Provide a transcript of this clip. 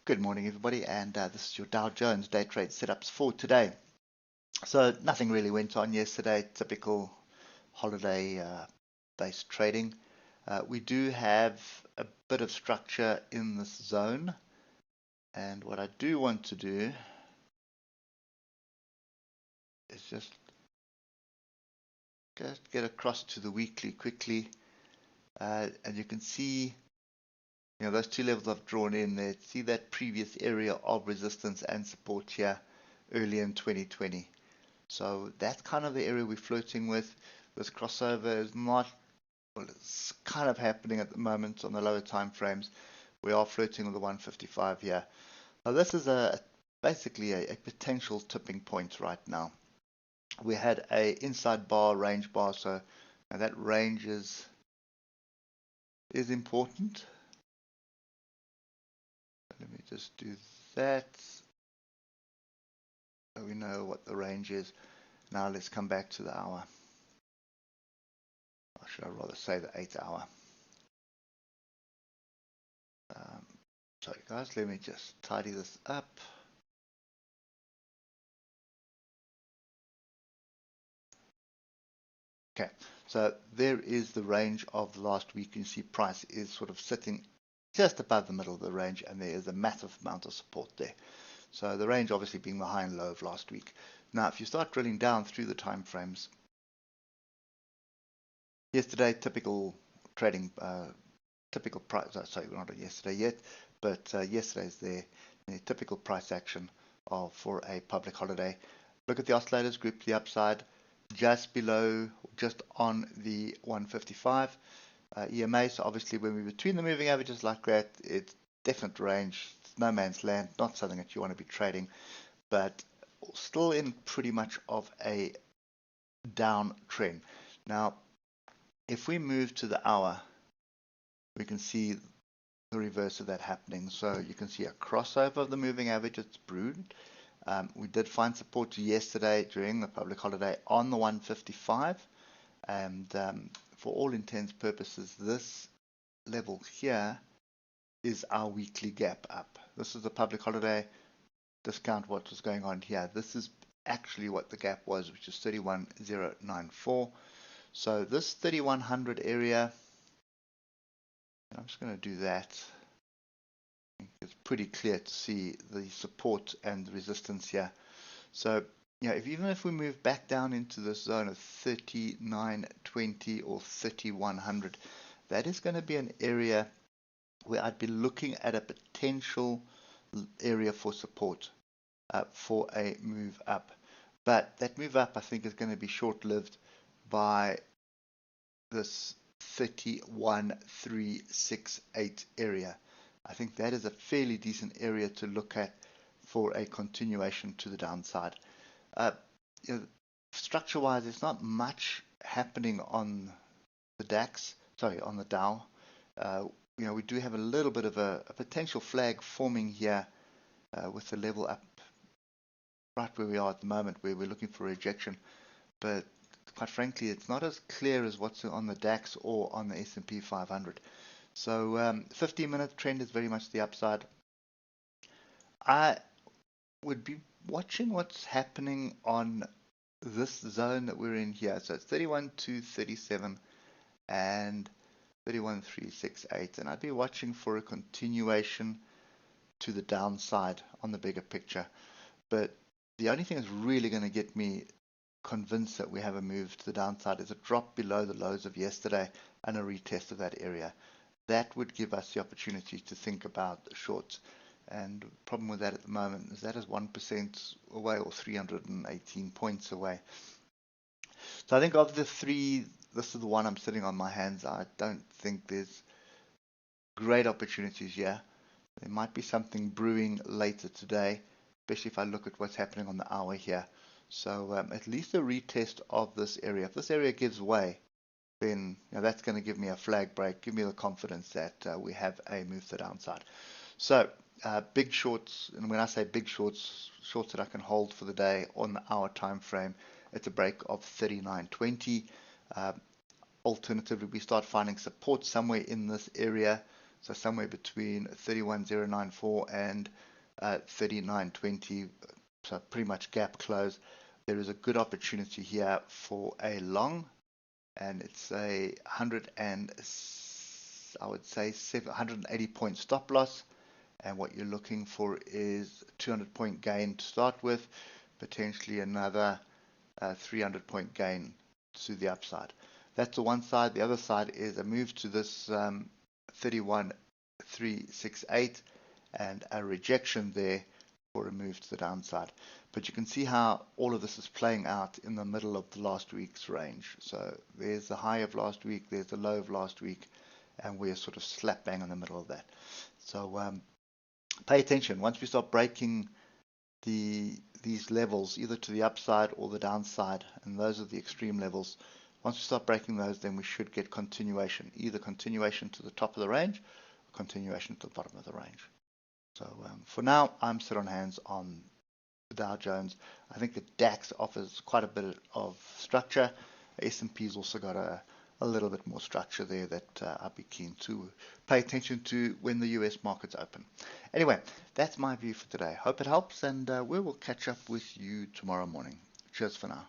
Good morning, everybody, and this is your Dow Jones day trade setups for today. So nothing really went on yesterday, typical holiday-based trading. We do have a bit of structure in this zone, and what I do want to do is just get across to the weekly quickly, and you can see those two levels I've drawn in there. See that previous area of resistance and support here early in 2020. So that's kind of the area we're flirting with. This crossover is not, well, it's kind of happening at the moment on the lower time frames. We are flirting with the 155 here. Now this is basically a potential tipping point right now. We had a inside bar, range bar, so that range is important. Let me just do that so we know what the range is. Now let's come back to the hour. Or should I rather say the 8 hour? Sorry guys, let me just tidy this up. Okay, so there is the range of the last week. You can see price is sort of sitting just above the middle of the range, and there is a massive amount of support there. So the range obviously being the high and low of last week. Now, if you start drilling down through the time frames, yesterday typical trading, typical price. Sorry, we're not on yesterday yet, but yesterday's the typical price action for a public holiday. Look at the oscillators, group to the upside, just below, just on the 155 EMA. So obviously when we're between the moving averages like that, it's definite range. It's no man's land, not something that you want to be trading, but still in pretty much of a downtrend. Now, if we move to the hour, we can see the reverse of that happening. So you can see a crossover of the moving average. It's brewed. We did find support yesterday during the public holiday on the 155, and for all intents and purposes, this level here is our weekly gap up. This is the public holiday. Discount what was going on here. This is actually what the gap was, which is 31,094. So this 3100 area, and I'm just going to do that. It's pretty clear to see the support and the resistance here. So, even if we move back down into this zone of 3920 or 3100, that is going to be an area where I'd be looking at a potential area for support for a move up. But that move up, I think, is going to be short-lived by this 31368 area. I think that is a fairly decent area to look at for a continuation to the downside. Structure-wise, there's not much happening on the DAX, on the Dow. We do have a little bit of a potential flag forming here with the level up right where we are at the moment, where we're looking for rejection. But quite frankly, it's not as clear as what's on the DAX or on the S&P 500. So 15-minute trend is very much the upside. I would be watching what's happening on this zone that we're in here. So it's 31,237 and 31,368, and I'd be watching for a continuation to the downside on the bigger picture. But the only thing that's really going to get me convinced that we have a move to the downside is a drop below the lows of yesterday and a retest of that area. That would give us the opportunity to think about shorts. And the problem with that at the moment is that is 1% away, or 318 points away. So I think of the three, this is the one I'm sitting on my hands. I don't think there's great opportunities here. There might be something brewing later today, especially if I look at what's happening on the hour here. So at least a retest of this area. If this area gives way, then that's going to give me a flag break, give me the confidence that we have a move to the downside. So big shorts, and when I say big shorts, shorts that I can hold for the day on the hour time frame, it's a break of 39.20. Alternatively, we start finding support somewhere in this area. So somewhere between 31,094 and 39.20, so pretty much gap close. There is a good opportunity here for a long, and it's a 100 and I would say 180 point stop loss. And what you're looking for is 200 point gain to start with, potentially another 300 point gain to the upside. That's the one side. The other side is a move to this 31,368 and a rejection there for a move to the downside. But you can see how all of this is playing out in the middle of the last week's range. So there's the high of last week, there's the low of last week, and we're sort of slap bang in the middle of that. So pay attention. Once we start breaking these levels, either to the upside or the downside, and those are the extreme levels. Once we start breaking those, then we should get continuation, either continuation to the top of the range or continuation to the bottom of the range. So for now, I'm sit on hands on the Dow Jones. I think the DAX offers quite a bit of structure. S&P's also got a little bit more structure there that I'd be keen to pay attention to when the US markets open. Anyway, that's my view for today. Hope it helps, and we will catch up with you tomorrow morning. Cheers for now.